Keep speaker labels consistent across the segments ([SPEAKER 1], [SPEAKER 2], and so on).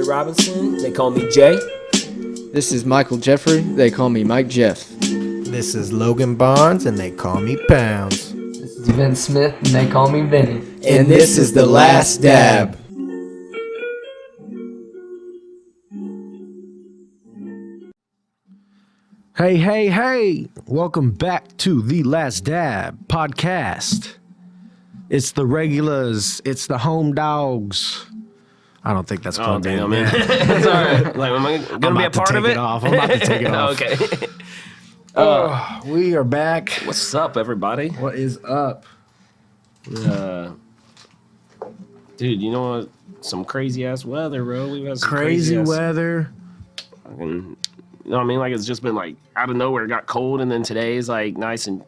[SPEAKER 1] Robinson. They call me Jay.
[SPEAKER 2] This is Michael Jeffrey. They call me Mike Jeff.
[SPEAKER 3] This is Logan Barnes, and they call me Pounds.
[SPEAKER 4] This is Vince Smith, and they call me Vinny.
[SPEAKER 3] And this is The Last Dab. Hey, hey, hey! Welcome back to The Last Dab podcast. It's the regulars. It's the home dogs. I don't think that's plugged in.
[SPEAKER 1] Man. It's all right. Like, am I going to be a part of it?
[SPEAKER 3] I'm about to take it off.
[SPEAKER 1] Okay.
[SPEAKER 3] We are back.
[SPEAKER 1] What's up, everybody?
[SPEAKER 3] What is up?
[SPEAKER 1] Dude, you know what? Some crazy-ass weather, bro. We've had some
[SPEAKER 3] Crazy
[SPEAKER 1] crazy-ass
[SPEAKER 3] weather.
[SPEAKER 1] fucking, you know what I mean? Like, it's just been, like, out of nowhere. It got cold, and then today is, like, nice and...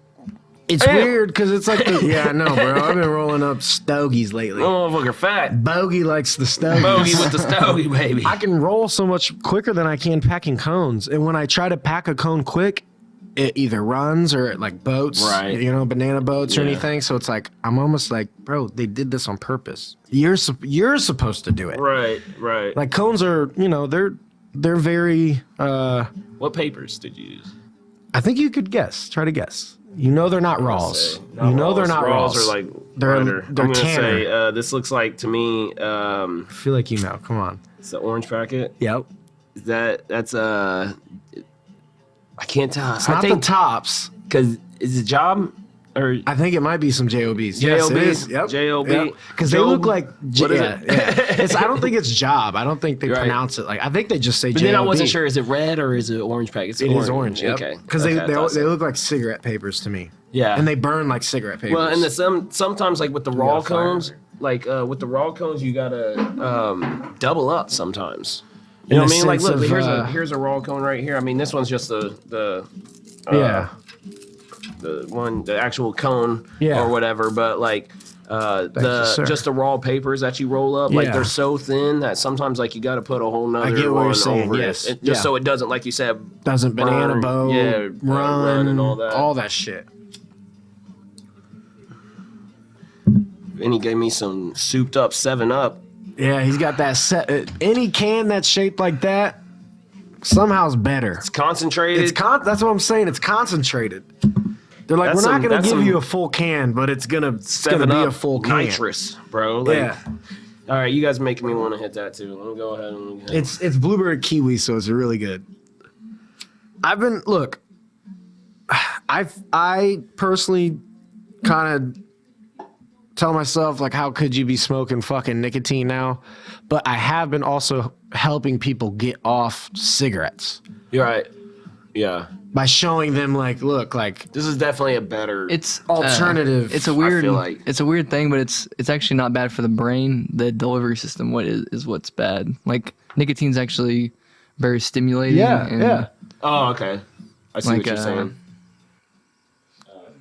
[SPEAKER 3] It's weird because it's like yeah, I know, bro. I've been rolling up stogies lately.
[SPEAKER 1] Oh, motherfucker fat.
[SPEAKER 3] Bogey likes the stogies.
[SPEAKER 1] Bogey with the stogie, baby.
[SPEAKER 3] I can roll so much quicker than I can packing cones, and when I try to pack a cone quick, it either runs or like boats,
[SPEAKER 1] Right.
[SPEAKER 3] You know, banana boats or
[SPEAKER 1] Yeah.
[SPEAKER 3] anything. So it's like I'm almost like, bro, they did this on purpose. You're supposed to do it.
[SPEAKER 1] Right.
[SPEAKER 3] Like cones are, you know, they're very.
[SPEAKER 1] What papers did you use?
[SPEAKER 3] I think you could guess. Try to guess. You know they're not raws. You know they're not raws.
[SPEAKER 1] Raws are like
[SPEAKER 3] They're
[SPEAKER 1] lighter. I'm gonna
[SPEAKER 3] tanner.
[SPEAKER 1] say this looks like to me
[SPEAKER 3] I feel like you know. Come on.
[SPEAKER 1] it's the orange packet.
[SPEAKER 3] Yep.
[SPEAKER 1] That's I can't tell.
[SPEAKER 3] It's not the tops.
[SPEAKER 1] Because is it job or
[SPEAKER 3] I think it might be some JOBs. Yes, it
[SPEAKER 1] JOB?
[SPEAKER 3] is. Yep.
[SPEAKER 1] JOB?
[SPEAKER 3] Because they
[SPEAKER 1] Job?
[SPEAKER 3] look like.
[SPEAKER 1] What is it?
[SPEAKER 3] Yeah. I don't think it's job. I don't think they
[SPEAKER 1] Right.
[SPEAKER 3] pronounce it like. I think they just say
[SPEAKER 1] But
[SPEAKER 3] JOB.
[SPEAKER 1] then I wasn't sure, is it red or is it orange packet? It's
[SPEAKER 3] It is orange. Yep.
[SPEAKER 1] Okay.
[SPEAKER 3] Because
[SPEAKER 1] Okay, I thought
[SPEAKER 3] they
[SPEAKER 1] so.
[SPEAKER 3] look like cigarette papers to me.
[SPEAKER 1] Yeah.
[SPEAKER 3] And they burn like cigarette papers.
[SPEAKER 1] Well, and sometimes like with the raw
[SPEAKER 3] gotta fire
[SPEAKER 1] cones, like with the raw cones, you gotta double up sometimes. You
[SPEAKER 3] In
[SPEAKER 1] know what
[SPEAKER 3] the
[SPEAKER 1] I mean? Like,
[SPEAKER 3] sense
[SPEAKER 1] look,
[SPEAKER 3] of,
[SPEAKER 1] here's a raw cone right here. I mean, this one's just the actual cone
[SPEAKER 3] Yeah.
[SPEAKER 1] or whatever. But like
[SPEAKER 3] you, sir.
[SPEAKER 1] just the raw papers that you roll up, like
[SPEAKER 3] Yeah.
[SPEAKER 1] they're so thin that sometimes like you got to put a whole nother
[SPEAKER 3] get what
[SPEAKER 1] one
[SPEAKER 3] you're saying,
[SPEAKER 1] over
[SPEAKER 3] yes.
[SPEAKER 1] it, just
[SPEAKER 3] Yeah.
[SPEAKER 1] so it doesn't, like you said,
[SPEAKER 3] doesn't banana
[SPEAKER 1] burn,
[SPEAKER 3] boat,
[SPEAKER 1] yeah,
[SPEAKER 3] run,
[SPEAKER 1] and all that.
[SPEAKER 3] all that shit.
[SPEAKER 1] And he gave me some souped up 7-Up.
[SPEAKER 3] Yeah, he's got that set. Any can that's shaped like that somehow is better.
[SPEAKER 1] It's concentrated.
[SPEAKER 3] That's what I'm saying. It's concentrated. They're like,
[SPEAKER 1] That's
[SPEAKER 3] we're not
[SPEAKER 1] some-
[SPEAKER 3] going to
[SPEAKER 1] that's
[SPEAKER 3] give you
[SPEAKER 1] some
[SPEAKER 3] a full can, but it's gonna be
[SPEAKER 1] 7-Up
[SPEAKER 3] a full can.
[SPEAKER 1] nitrous, bro. Like,
[SPEAKER 3] Yeah,
[SPEAKER 1] all right, you guys making me want to hit that too. Let me go ahead and.
[SPEAKER 3] it's blueberry kiwi, so it's really good. I personally kind of tell myself like, how could you be smoking fucking nicotine now? But I have been also helping people get off cigarettes
[SPEAKER 1] You're right. Yeah,
[SPEAKER 3] by showing them like, look, like
[SPEAKER 1] this is definitely a better.
[SPEAKER 4] It's
[SPEAKER 3] alternative.
[SPEAKER 4] It's a weird.
[SPEAKER 1] feel like.
[SPEAKER 4] It's a weird thing, but it's actually not bad for the brain. The delivery system, is what's bad. Like nicotine's actually very stimulating. and
[SPEAKER 1] Oh, okay. I see
[SPEAKER 4] Like,
[SPEAKER 1] what you're saying.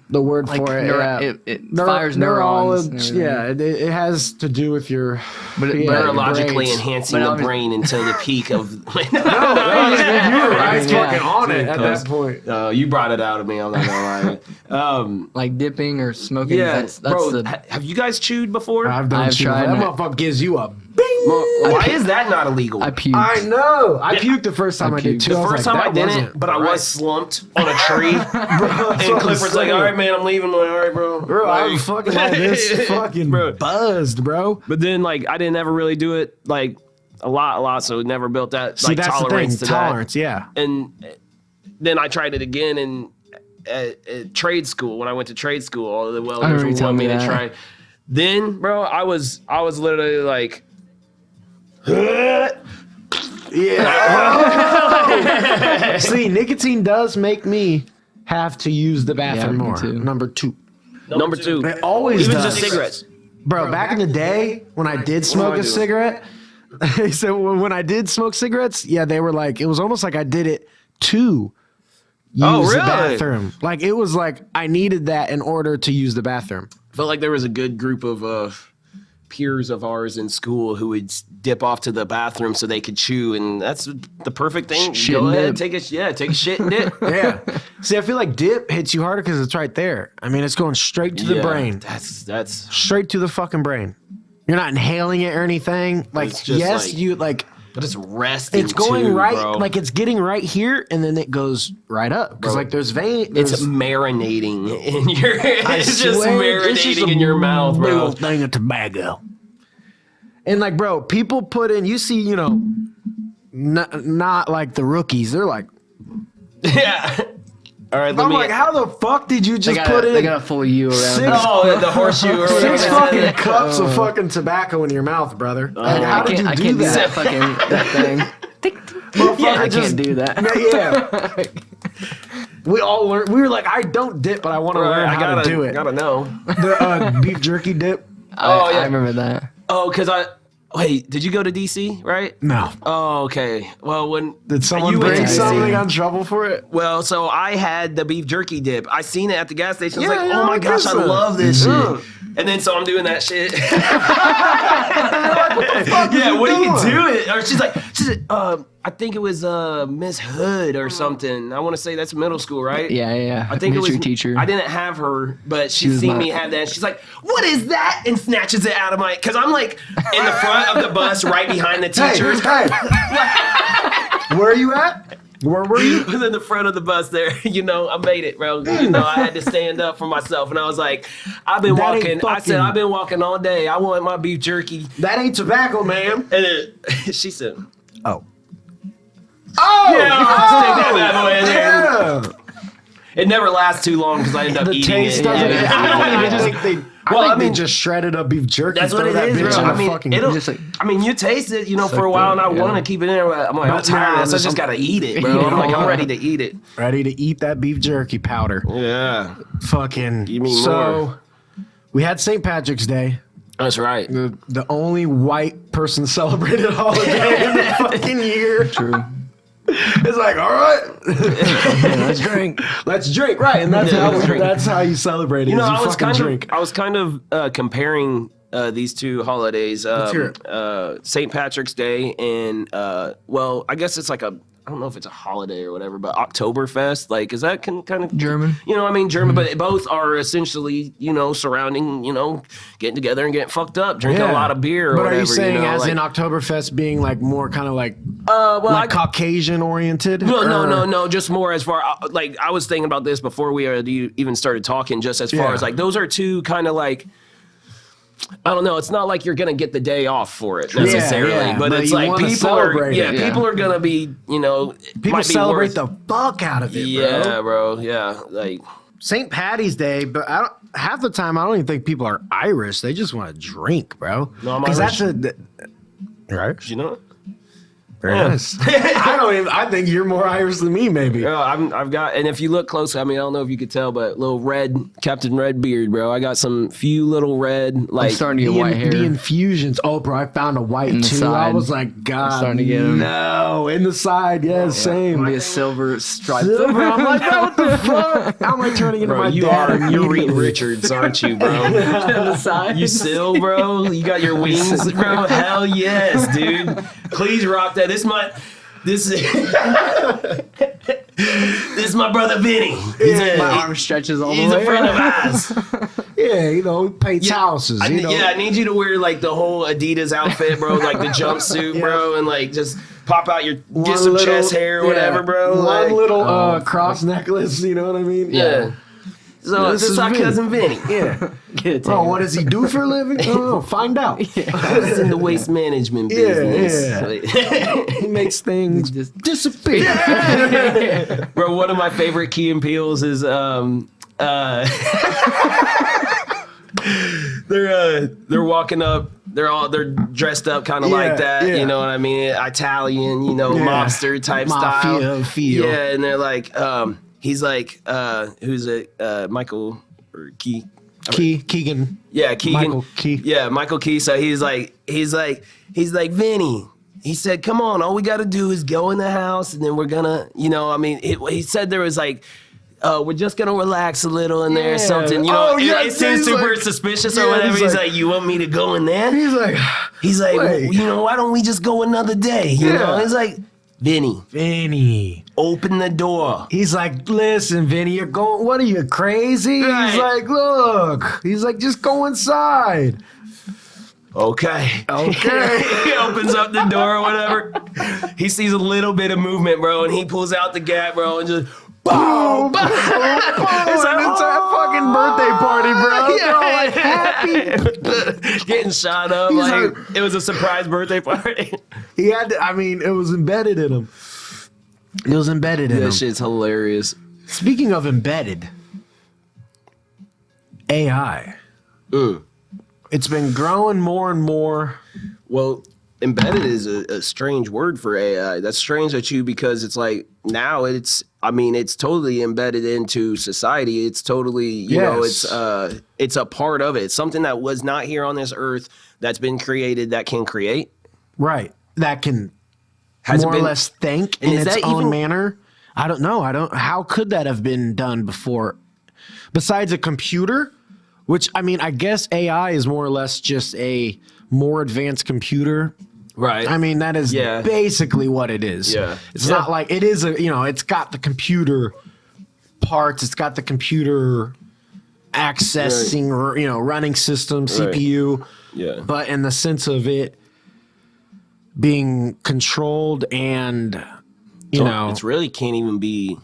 [SPEAKER 3] the word
[SPEAKER 4] Like
[SPEAKER 3] for it.
[SPEAKER 4] it fires neurons. and everything.
[SPEAKER 3] Yeah, it has to do with your.
[SPEAKER 4] But
[SPEAKER 3] yeah,
[SPEAKER 1] Neurologically
[SPEAKER 3] brains.
[SPEAKER 1] enhancing
[SPEAKER 4] But
[SPEAKER 1] the
[SPEAKER 4] obvi-
[SPEAKER 1] brain until the peak of.
[SPEAKER 3] You were right
[SPEAKER 4] Yeah.
[SPEAKER 3] fucking on it at
[SPEAKER 1] Close.
[SPEAKER 3] that point.
[SPEAKER 1] You brought it out of me. I'm not gonna lie.
[SPEAKER 4] like dipping or smoking.
[SPEAKER 1] Yeah,
[SPEAKER 4] that's
[SPEAKER 1] bro.
[SPEAKER 4] the.
[SPEAKER 1] Have you guys chewed before?
[SPEAKER 3] I've done
[SPEAKER 4] I've
[SPEAKER 3] too.
[SPEAKER 4] tried
[SPEAKER 3] That
[SPEAKER 4] it.
[SPEAKER 3] motherfucker gives you a bing.
[SPEAKER 1] Why is that not illegal?
[SPEAKER 4] I puked.
[SPEAKER 3] I know. I puked the first time I did
[SPEAKER 4] puked.
[SPEAKER 3] too.
[SPEAKER 1] The
[SPEAKER 3] was
[SPEAKER 1] first
[SPEAKER 3] like,
[SPEAKER 1] time I
[SPEAKER 3] that
[SPEAKER 1] didn't,
[SPEAKER 3] wasn't
[SPEAKER 1] but I
[SPEAKER 3] right.
[SPEAKER 1] was slumped on a tree. And
[SPEAKER 3] I'm
[SPEAKER 1] Clifford's like,
[SPEAKER 3] saying.
[SPEAKER 1] all right, man, I'm leaving. I'm like, all right, bro.
[SPEAKER 3] Bro, I'm
[SPEAKER 1] Like-
[SPEAKER 3] fucking like this fucking
[SPEAKER 1] Bro.
[SPEAKER 3] buzzed, bro.
[SPEAKER 1] But then, like, I didn't ever really do it, like, a lot, so it never built that,
[SPEAKER 3] See,
[SPEAKER 1] like,
[SPEAKER 3] that's the
[SPEAKER 1] tolerance
[SPEAKER 3] thing.
[SPEAKER 1] to
[SPEAKER 3] Tolerance, yeah.
[SPEAKER 1] that. And then I tried it again in at trade school. When I went to trade school, all of the welders
[SPEAKER 4] remember you
[SPEAKER 1] would
[SPEAKER 4] telling
[SPEAKER 1] want me
[SPEAKER 4] me
[SPEAKER 1] to
[SPEAKER 4] that.
[SPEAKER 1] try. Then, bro, I was literally like,
[SPEAKER 3] Yeah. See, nicotine does make me have to use the bathroom
[SPEAKER 4] me
[SPEAKER 3] more.
[SPEAKER 4] too.
[SPEAKER 3] Number two.
[SPEAKER 1] number two.
[SPEAKER 3] It always
[SPEAKER 1] Even
[SPEAKER 3] does.
[SPEAKER 1] just cigarettes.
[SPEAKER 3] Bro, back in the day when I did smoke
[SPEAKER 1] I
[SPEAKER 3] a
[SPEAKER 1] do?
[SPEAKER 3] cigarette, so when I did smoke cigarettes, yeah, they were like, it was almost like I did it to use
[SPEAKER 1] Oh,
[SPEAKER 3] the
[SPEAKER 1] really?
[SPEAKER 3] bathroom. Like it was like I needed that in order to use the bathroom.
[SPEAKER 1] Felt like there was a good group of peers of ours in school who would dip off to the bathroom so they could chew, and that's the perfect thing.
[SPEAKER 4] Shit
[SPEAKER 1] Go
[SPEAKER 4] and
[SPEAKER 1] ahead,
[SPEAKER 4] dip.
[SPEAKER 1] take a shit and dip.
[SPEAKER 3] Yeah. See, I feel like dip hits you harder because it's right there. I mean, it's going straight to the
[SPEAKER 1] Yeah,
[SPEAKER 3] brain.
[SPEAKER 1] That's
[SPEAKER 3] Straight to the fucking brain. You're not inhaling it or anything. Like,
[SPEAKER 1] It's just
[SPEAKER 3] yes,
[SPEAKER 1] like-
[SPEAKER 3] you like
[SPEAKER 1] But it's resting.
[SPEAKER 3] It's going
[SPEAKER 1] too,
[SPEAKER 3] right,
[SPEAKER 1] bro.
[SPEAKER 3] like it's getting right here, and then it goes right up. Because
[SPEAKER 1] Bro,
[SPEAKER 3] like there's vein.
[SPEAKER 1] It's
[SPEAKER 3] there's-
[SPEAKER 1] marinating in your. It's just
[SPEAKER 3] swear, it's just
[SPEAKER 1] marinating
[SPEAKER 3] a
[SPEAKER 1] in your mouth,
[SPEAKER 3] big
[SPEAKER 1] bro.
[SPEAKER 3] old thing of tobacco. And like, bro, people put in. You see, not like the rookies. They're like,
[SPEAKER 1] Yeah. All right. Let
[SPEAKER 3] I'm
[SPEAKER 1] me.
[SPEAKER 3] like, how the fuck did you
[SPEAKER 4] They
[SPEAKER 3] just
[SPEAKER 4] got,
[SPEAKER 3] put in?
[SPEAKER 4] they got a full U around.
[SPEAKER 3] Six-
[SPEAKER 4] it.
[SPEAKER 1] Oh, the horseshoe or whatever.
[SPEAKER 3] 6 fucking cups of fucking tobacco in your mouth, brother. Like, how did you
[SPEAKER 4] I
[SPEAKER 3] do
[SPEAKER 4] can't
[SPEAKER 3] that?
[SPEAKER 4] that thing.
[SPEAKER 3] Motherfucker
[SPEAKER 4] I
[SPEAKER 3] just-
[SPEAKER 4] can't do that.
[SPEAKER 3] Yeah. We all learned. We were like, I don't dip, but I want to learn how to do it.
[SPEAKER 1] Gotta know.
[SPEAKER 3] The beef jerky dip.
[SPEAKER 1] Oh, yeah.
[SPEAKER 4] I remember that.
[SPEAKER 1] Oh, because wait, did you go to DC, right?
[SPEAKER 3] No.
[SPEAKER 1] Oh, okay. Well, when
[SPEAKER 3] Did someone
[SPEAKER 1] you went
[SPEAKER 3] bring
[SPEAKER 1] to
[SPEAKER 3] something?
[SPEAKER 1] DC?
[SPEAKER 3] Got in trouble for it?
[SPEAKER 1] Well, so I had the beef jerky dip. I seen it at the gas station. I was
[SPEAKER 3] Yeah,
[SPEAKER 1] like,
[SPEAKER 3] yeah,
[SPEAKER 1] oh my
[SPEAKER 3] I
[SPEAKER 1] gosh,
[SPEAKER 3] guess
[SPEAKER 1] I
[SPEAKER 3] so.
[SPEAKER 1] love this
[SPEAKER 3] Yeah.
[SPEAKER 1] shit. And then so I'm doing that shit.
[SPEAKER 3] Fuck is
[SPEAKER 1] Yeah,
[SPEAKER 3] you
[SPEAKER 1] what are you
[SPEAKER 3] doing?
[SPEAKER 1] doing? Or she's like, I think it was Miss Hood or something. I want to say that's middle school, right?
[SPEAKER 4] Yeah.
[SPEAKER 1] I think it was
[SPEAKER 4] History teacher.
[SPEAKER 1] I didn't have her, but she
[SPEAKER 4] was
[SPEAKER 1] seen
[SPEAKER 4] my-
[SPEAKER 1] me have that. And she's like, "What is that?" And snatches it out of my. Because I'm like in the front of the bus, right behind the
[SPEAKER 3] Hey,
[SPEAKER 1] teachers.
[SPEAKER 3] hey. Where are you at? Where were you?
[SPEAKER 1] I was in the front of the bus there. I made it, bro. I had to stand up for myself, and I was like, "I've been
[SPEAKER 3] That ain't
[SPEAKER 1] walking." I said,
[SPEAKER 3] fucking-
[SPEAKER 1] "I've been walking all day. I want my beef jerky."
[SPEAKER 3] That ain't tobacco, man.
[SPEAKER 1] And then she said,
[SPEAKER 3] Oh. Oh!
[SPEAKER 1] "Yeah, I'll stick that bad boy in there."
[SPEAKER 3] Yeah.
[SPEAKER 1] It never lasts too long because I end up
[SPEAKER 3] The
[SPEAKER 1] eating
[SPEAKER 3] taste
[SPEAKER 1] it.
[SPEAKER 3] doesn't.
[SPEAKER 1] Yeah.
[SPEAKER 3] I don't even think they.
[SPEAKER 1] Well,
[SPEAKER 3] I
[SPEAKER 1] I
[SPEAKER 3] think
[SPEAKER 1] mean,
[SPEAKER 3] they just shredded up beef jerky.
[SPEAKER 1] That's what
[SPEAKER 3] throw
[SPEAKER 1] it
[SPEAKER 3] that
[SPEAKER 1] is,
[SPEAKER 3] bitch
[SPEAKER 1] bro.
[SPEAKER 3] in
[SPEAKER 1] I
[SPEAKER 3] a
[SPEAKER 1] mean,
[SPEAKER 3] fucking.
[SPEAKER 1] it'll.
[SPEAKER 4] Just like-
[SPEAKER 1] I mean, you taste it, for
[SPEAKER 3] like
[SPEAKER 1] a while, and
[SPEAKER 3] the-
[SPEAKER 1] I want to keep it in there. But I'm like, I'm
[SPEAKER 3] But
[SPEAKER 1] tired
[SPEAKER 3] now
[SPEAKER 1] of this. I
[SPEAKER 3] I'm-
[SPEAKER 1] just gotta eat it, bro. I'm like, I'm ready to eat it.
[SPEAKER 3] ready to eat that beef jerky powder.
[SPEAKER 1] Yeah,
[SPEAKER 3] Fucking.
[SPEAKER 1] Give me
[SPEAKER 3] so,
[SPEAKER 1] more.
[SPEAKER 3] we had St. Patrick's Day.
[SPEAKER 1] that's right.
[SPEAKER 3] The only white person celebrated holiday in the fucking year.
[SPEAKER 4] True.
[SPEAKER 3] It's like, all right,
[SPEAKER 4] Let's drink.
[SPEAKER 3] let's drink, right? And that's
[SPEAKER 1] Yeah,
[SPEAKER 3] how
[SPEAKER 1] let's drink.
[SPEAKER 3] that's how you celebrate it.
[SPEAKER 1] You know,
[SPEAKER 3] is you
[SPEAKER 1] I was
[SPEAKER 3] fucking
[SPEAKER 1] kind
[SPEAKER 3] drink.
[SPEAKER 1] of, I was kind of comparing these two holidays,
[SPEAKER 3] hear
[SPEAKER 1] St. Patrick's Day and well, I guess it's like I don't know if it's a holiday or whatever, but Oktoberfest, like, is that kind of
[SPEAKER 4] German.
[SPEAKER 1] German, but both are essentially, surrounding, getting together and getting fucked up, drinking a lot of beer or
[SPEAKER 3] But
[SPEAKER 1] whatever.
[SPEAKER 3] are you saying as
[SPEAKER 1] like,
[SPEAKER 3] in Oktoberfest being like more kind of like
[SPEAKER 1] well,
[SPEAKER 3] Caucasian oriented?
[SPEAKER 1] No. Just more as far like I was thinking about this before we even started talking. Just as far
[SPEAKER 3] Yeah.
[SPEAKER 1] as like those are two kind of like. I don't know. It's not like you're gonna get the day off for it necessarily,
[SPEAKER 3] yeah,
[SPEAKER 1] but
[SPEAKER 3] but
[SPEAKER 1] it's
[SPEAKER 3] you
[SPEAKER 1] like
[SPEAKER 3] wanna
[SPEAKER 1] people are,
[SPEAKER 3] celebrate it.
[SPEAKER 1] people are gonna be,
[SPEAKER 3] People
[SPEAKER 1] might be
[SPEAKER 3] celebrate
[SPEAKER 1] worth-
[SPEAKER 3] the fuck out of it,
[SPEAKER 1] yeah,
[SPEAKER 3] bro.
[SPEAKER 1] bro, yeah, like
[SPEAKER 3] St. Patty's Day, but half the time I don't even think people are Irish. They just want to drink, bro.
[SPEAKER 1] No, I'm
[SPEAKER 3] that's
[SPEAKER 1] Irish.
[SPEAKER 3] right.
[SPEAKER 1] you know.
[SPEAKER 3] Very
[SPEAKER 1] Yeah.
[SPEAKER 3] nice. I think you're more Irish than me, maybe.
[SPEAKER 1] Yeah, I've got, and if you look closely, I mean, I don't know if you could tell, but little red Captain Red beard, bro. I got some few little red,
[SPEAKER 4] I'm
[SPEAKER 1] like
[SPEAKER 4] starting to get white hair.
[SPEAKER 3] The infusions. Oh, bro, I found a white
[SPEAKER 4] In the
[SPEAKER 3] too. I
[SPEAKER 4] side.
[SPEAKER 3] was like, God,
[SPEAKER 4] starting to get 'em.
[SPEAKER 3] no, in the side, yeah, same.
[SPEAKER 4] Be a silver stripe.
[SPEAKER 3] Silver. I'm like, bro, what the fuck? How am I turning into
[SPEAKER 1] bro,
[SPEAKER 3] my
[SPEAKER 1] you
[SPEAKER 3] dad?
[SPEAKER 1] are you're Reed
[SPEAKER 3] immediately?
[SPEAKER 1] Richards, aren't you, bro? You still, bro? You got your wings, bro? Hell yes, dude. Please rock that. This is this is my brother Vinny.
[SPEAKER 4] My arm stretches all
[SPEAKER 1] He's
[SPEAKER 4] the
[SPEAKER 1] a
[SPEAKER 4] way.
[SPEAKER 1] friend of ours.
[SPEAKER 3] Yeah, he paints houses.
[SPEAKER 1] I need you to wear like the whole Adidas outfit, bro, like the jumpsuit, bro, and like just pop out get some chest hair or whatever, bro.
[SPEAKER 3] One
[SPEAKER 1] like,
[SPEAKER 3] little cross necklace, you know what I mean?
[SPEAKER 1] yeah. So this is our
[SPEAKER 3] Vinny.
[SPEAKER 1] cousin Vinny.
[SPEAKER 3] Yeah.
[SPEAKER 4] Get it
[SPEAKER 3] Bro, what does he do for a living? I don't know. Find out.
[SPEAKER 1] He's in the waste management business.
[SPEAKER 3] He makes things
[SPEAKER 4] Just-
[SPEAKER 3] disappear.
[SPEAKER 1] Bro, one of my favorite Key and Peels is they're walking up, they're dressed up kind of
[SPEAKER 3] Yeah,
[SPEAKER 1] like that,
[SPEAKER 3] yeah.
[SPEAKER 1] you know what I mean? Italian, mobster type
[SPEAKER 3] Mafia
[SPEAKER 1] style.
[SPEAKER 3] feel.
[SPEAKER 1] Yeah, and they're like, he's like, who's it? Michael or Key.
[SPEAKER 3] Keegan.
[SPEAKER 1] Yeah, Keegan.
[SPEAKER 3] Michael Key.
[SPEAKER 1] Yeah, Michael Key. So he's like, Vinny. He said, come on, all we got to do is go in the house and then we're gonna, he said there was like, we're just gonna relax a little in there or
[SPEAKER 3] Yeah.
[SPEAKER 1] something. It seems
[SPEAKER 3] he's
[SPEAKER 1] super
[SPEAKER 3] like-
[SPEAKER 1] suspicious or
[SPEAKER 3] yeah,
[SPEAKER 1] whatever.
[SPEAKER 3] he's
[SPEAKER 1] He's
[SPEAKER 3] like-
[SPEAKER 1] like, you want me to go in there?
[SPEAKER 3] He's like,
[SPEAKER 1] He's like,
[SPEAKER 3] wait.
[SPEAKER 1] why don't we just go another day? You
[SPEAKER 3] Yeah.
[SPEAKER 1] know? He's like, Vinny,
[SPEAKER 3] Vinny.
[SPEAKER 1] open the door.
[SPEAKER 3] He's like, listen, Vinny, you're going, what are you, crazy?
[SPEAKER 1] Right.
[SPEAKER 3] He's like, look. He's like, just go inside.
[SPEAKER 1] Okay.
[SPEAKER 3] Okay.
[SPEAKER 1] He opens up the door or whatever. He sees a little bit of movement, bro, and he pulls out the gat, bro, and just boom, boom.
[SPEAKER 3] It's a fucking birthday party, bro. They're all like happy.
[SPEAKER 1] Getting shot up
[SPEAKER 3] He's
[SPEAKER 1] like
[SPEAKER 3] like-
[SPEAKER 1] it was a surprise birthday party.
[SPEAKER 3] He had to, I mean, it was embedded in him. It was embedded in him.
[SPEAKER 1] That shit's hilarious.
[SPEAKER 3] Speaking of embedded, AI. It's been growing more and more.
[SPEAKER 1] Well, embedded is a strange word for AI. That's strange at you because it's like now it's totally embedded into society. It's totally, you know,
[SPEAKER 3] Yes.
[SPEAKER 1] it's a part of it. It's something that was not here on this earth that's been created that can create.
[SPEAKER 3] Right. That can
[SPEAKER 1] Has it
[SPEAKER 3] more or
[SPEAKER 1] been-
[SPEAKER 3] less think
[SPEAKER 1] And
[SPEAKER 3] in
[SPEAKER 1] is
[SPEAKER 3] its
[SPEAKER 1] that
[SPEAKER 3] own
[SPEAKER 1] even-
[SPEAKER 3] manner. I don't know. How could that have been done before? Besides a computer, which I mean, I guess AI is more or less just a more advanced computer.
[SPEAKER 1] Right.
[SPEAKER 3] I mean, that is
[SPEAKER 1] Yeah.
[SPEAKER 3] basically what it is.
[SPEAKER 1] Yeah.
[SPEAKER 3] It's
[SPEAKER 1] Yeah.
[SPEAKER 3] not like it is it's got the computer parts, it's got the computer accessing, running system, CPU.
[SPEAKER 1] Yeah.
[SPEAKER 3] But in the sense of it being controlled and,
[SPEAKER 1] it's really can't even be.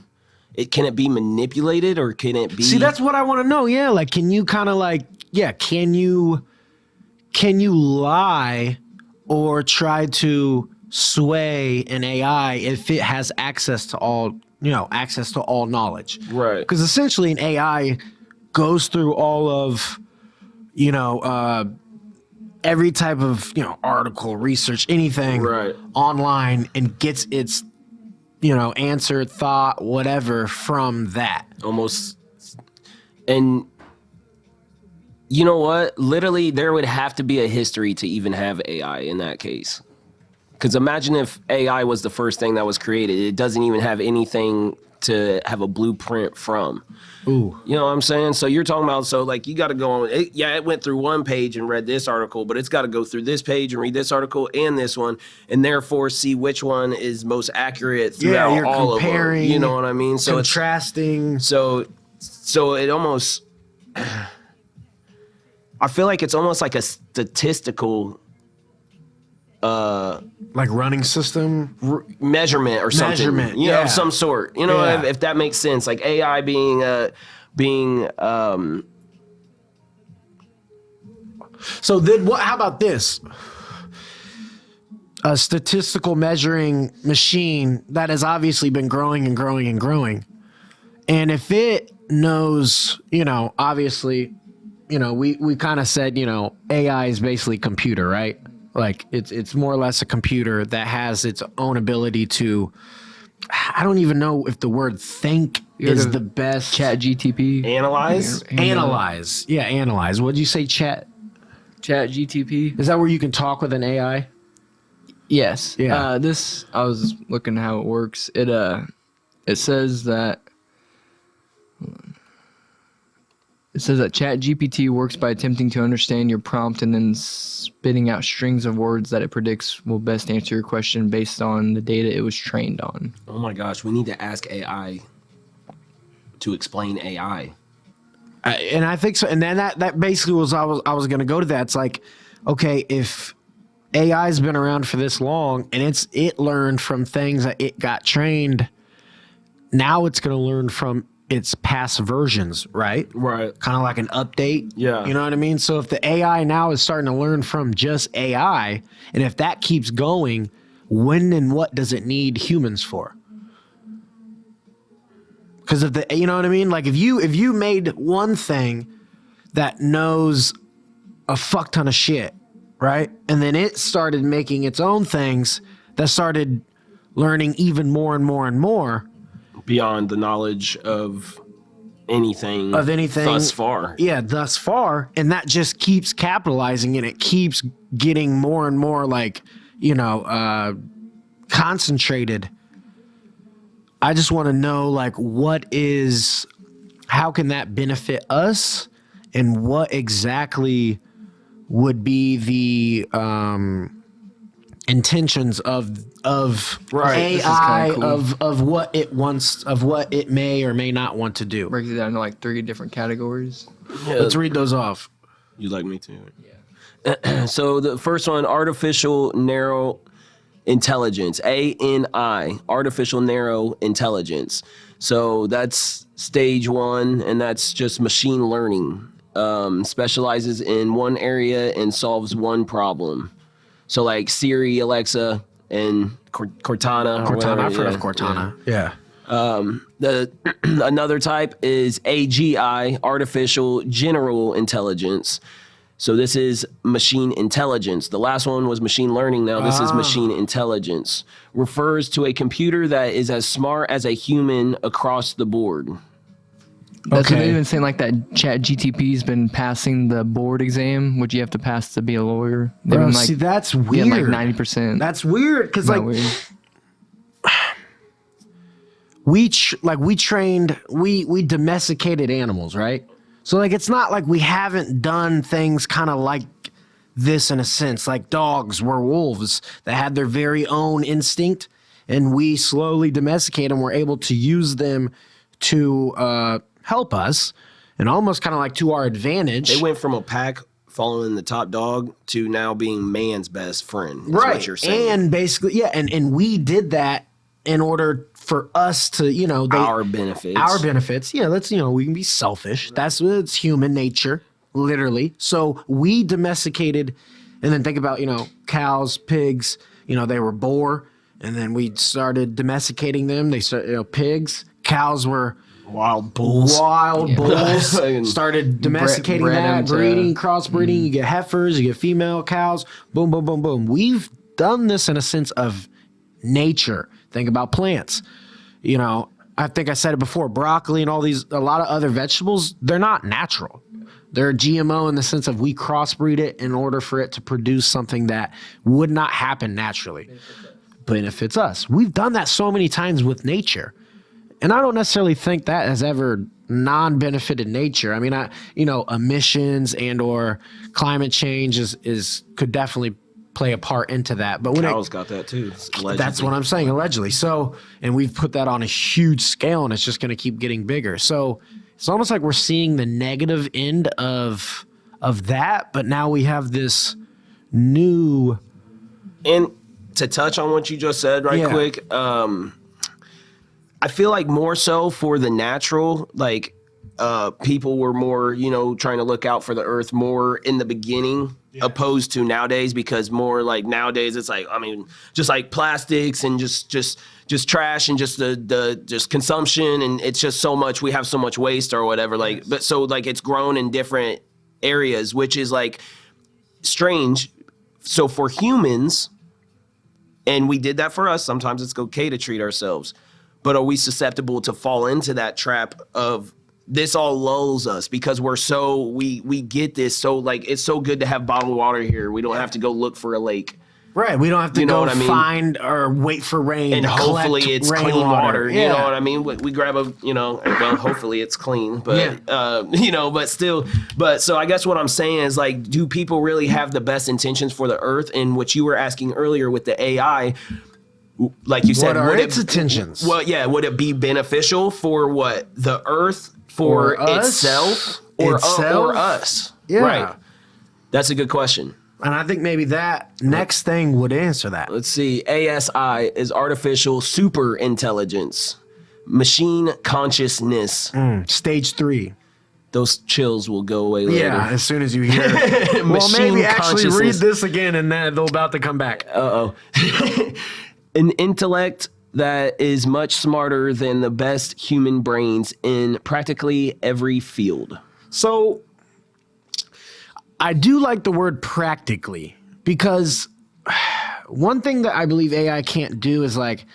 [SPEAKER 1] Can it be manipulated or can it be?
[SPEAKER 3] see, that's what I want to know. Yeah. Like, can you kind of can you lie or try to sway an AI if it has access to all knowledge?
[SPEAKER 1] Right.
[SPEAKER 3] Because essentially an AI goes through all of, every type of, article, research, anything
[SPEAKER 1] Right.
[SPEAKER 3] online and gets its, answer, thought, whatever from that.
[SPEAKER 1] almost. And you know what? Literally, there would have to be a history to even have AI in that case. Because imagine if AI was the first thing that was created. It doesn't even have anything to have a blueprint from.
[SPEAKER 3] Ooh.
[SPEAKER 1] You know what I'm saying? So you're talking about, you got to go on. It went through one page and read this article, but it's got to go through this page and read this article and this one, and therefore see which one is most accurate throughout
[SPEAKER 3] you're
[SPEAKER 1] all of them.
[SPEAKER 3] comparing,
[SPEAKER 1] You know what I mean? So it's
[SPEAKER 3] contrasting.
[SPEAKER 1] so it almost. I feel like it's almost like a statistical
[SPEAKER 3] Like running system.
[SPEAKER 1] measurement or something,
[SPEAKER 3] Measurement,
[SPEAKER 1] you know,
[SPEAKER 3] yeah.
[SPEAKER 1] of some sort. You know,
[SPEAKER 3] Yeah.
[SPEAKER 1] if that makes sense. Like AI being
[SPEAKER 3] So then what, how about this? A statistical measuring machine that has obviously been growing and growing and growing. And if it knows, obviously, we kind of said, AI is basically computer, right? Like it's more or less a computer that has its own ability to, I don't even know if the word think is the best.
[SPEAKER 4] Chat GTP.
[SPEAKER 1] analyze.
[SPEAKER 3] Analyze. Yeah, analyze. What'd you say, chat?
[SPEAKER 4] Chat GTP.
[SPEAKER 3] Is that where you can talk with an AI?
[SPEAKER 4] Yes.
[SPEAKER 3] Yeah.
[SPEAKER 4] This I was looking how it works. It says that Chat GPT works by attempting to understand your prompt and then spitting out strings of words that it predicts will best answer your question based on the data it was trained on.
[SPEAKER 1] Oh my gosh, we need to ask AI to explain AI.
[SPEAKER 3] And I think so. And then that basically was I was going to go to that. It's like, okay, if AI's been around for this long and it learned from things that it got trained, now it's going to learn from its past versions, right?
[SPEAKER 1] Right.
[SPEAKER 3] Kind of like an update.
[SPEAKER 1] Yeah.
[SPEAKER 3] You know what I mean? So if the AI now is starting to learn from just AI, and if that keeps going, when and what does it need humans for? Because of the, you know what I mean? Like if you made one thing that knows a fuck ton of shit, right? And then it started making its own things that started learning even more and more and more
[SPEAKER 1] Beyond the knowledge of anything. Thus far.
[SPEAKER 3] Yeah, thus far. And that just keeps capitalizing and it keeps getting more and more like, concentrated. I just want to know like how can that benefit us and what exactly would be the intentions of
[SPEAKER 1] Right.
[SPEAKER 3] AI
[SPEAKER 4] This is kinda cool.
[SPEAKER 3] of what it wants, of what it may or may not want to do.
[SPEAKER 4] Breaks it down into like 3 different categories.
[SPEAKER 1] Yeah.
[SPEAKER 3] Let's read those off.
[SPEAKER 1] You like me too? So the first one, artificial narrow intelligence, ANI, artificial narrow intelligence. So that's stage 1, and that's just machine learning. Specializes in one area and solves one problem. So like Siri, Alexa, and Cortana. or
[SPEAKER 3] Cortana,
[SPEAKER 1] whatever,
[SPEAKER 3] I've heard
[SPEAKER 1] yeah.
[SPEAKER 3] of Cortana. Yeah.
[SPEAKER 1] The another type is AGI, artificial general intelligence. So this is machine intelligence. The last one was machine learning. Now this is machine intelligence. Refers to a computer that is as smart as a human across the board.
[SPEAKER 4] That's what
[SPEAKER 3] Okay.
[SPEAKER 4] they've been saying. Like that Chat GTP's been passing the board exam, which you have to pass to be a lawyer. They've
[SPEAKER 3] Bro,
[SPEAKER 4] been like
[SPEAKER 3] see, that's
[SPEAKER 4] getting
[SPEAKER 3] weird.
[SPEAKER 4] like 90%.
[SPEAKER 3] That's weird because
[SPEAKER 4] Not
[SPEAKER 3] like
[SPEAKER 4] weird.
[SPEAKER 3] we domesticated animals, right? So like it's not like we haven't done things kind of like this in a sense. Like dogs were wolves that had their very own instinct, and we slowly domesticated them. We're able to use them to help us, and almost kind of like to our advantage.
[SPEAKER 1] They went from a pack following the top dog to now being man's best friend. Is
[SPEAKER 3] Right.
[SPEAKER 1] What you're saying.
[SPEAKER 3] And basically, yeah, and we did that in order for us to,
[SPEAKER 1] Our benefits.
[SPEAKER 3] Our benefits. Yeah, let's, we can be selfish. It's human nature, literally. So we domesticated, and then think about, cows, pigs, they were boar, and then we started domesticating them. They started, pigs, cows were
[SPEAKER 1] Wild bulls.
[SPEAKER 3] wild bulls. Started domesticating
[SPEAKER 4] bred
[SPEAKER 3] that,
[SPEAKER 4] them to-
[SPEAKER 3] breeding, crossbreeding. You get heifers, you get female cows. Boom, boom, boom, boom. We've done this in a sense of nature. Think about plants. I think I said it before. Broccoli and a lot of other vegetables, they're not natural. They're GMO in the sense of we crossbreed it in order for it to produce something that would not happen naturally. Benefits us. We've done that so many times with nature. And I don't necessarily think that has ever non-benefited nature. I mean, emissions and or climate change could definitely play a part into that. But when
[SPEAKER 1] Cows got that too.
[SPEAKER 3] that's what I'm saying, allegedly. So, and we've put that on a huge scale, and it's just going to keep getting bigger. So it's almost like we're seeing the negative end of that, but now we have this new.
[SPEAKER 1] And to touch on what you just said right
[SPEAKER 3] Yeah.
[SPEAKER 1] quick, I feel like more so for the natural, like people were more, trying to look out for the earth more in the beginning opposed to nowadays, because more like nowadays it's like, just like plastics and just trash and just the just consumption, and it's just so much, we have so much waste or whatever, like, but so like it's grown in different areas, which is like strange. So for humans, and we did that for us, sometimes it's okay to treat ourselves. But are we susceptible to fall into that trap of this all lulls us because we get this, so like it's so good to have bottled water here. We don't have to go look for a lake.
[SPEAKER 3] Right. We don't have to
[SPEAKER 1] You know
[SPEAKER 3] go
[SPEAKER 1] what I mean?
[SPEAKER 3] find or wait for rain.
[SPEAKER 1] And
[SPEAKER 3] to
[SPEAKER 1] hopefully
[SPEAKER 3] collect
[SPEAKER 1] it's clean
[SPEAKER 3] rainwater.
[SPEAKER 1] water.
[SPEAKER 3] Yeah.
[SPEAKER 1] You know what I mean? We grab well, hopefully it's clean, but but still, so I guess what I'm saying is, like, do people really have the best intentions for the earth? And what you were asking earlier with the AI, like you said,
[SPEAKER 3] What are
[SPEAKER 1] would
[SPEAKER 3] its intentions?
[SPEAKER 1] Well, yeah, would it be beneficial for what, the earth, for
[SPEAKER 3] Or us?
[SPEAKER 1] itself, or
[SPEAKER 3] Itself?
[SPEAKER 1] us?
[SPEAKER 3] Yeah.
[SPEAKER 1] Right. That's a good question.
[SPEAKER 3] And I think maybe that next thing would answer that.
[SPEAKER 1] Let's see. ASI is artificial super intelligence, machine consciousness.
[SPEAKER 3] Stage 3.
[SPEAKER 1] Those chills will go away later.
[SPEAKER 3] Yeah, as soon as you hear it. Well,
[SPEAKER 1] Machine
[SPEAKER 3] maybe actually read
[SPEAKER 1] consciousness.
[SPEAKER 3] this again, and then they're about to come back.
[SPEAKER 1] An intellect that is much smarter than the best human brains in practically every field.
[SPEAKER 3] So I do like the word practically, because one thing that I believe AI can't do is, like,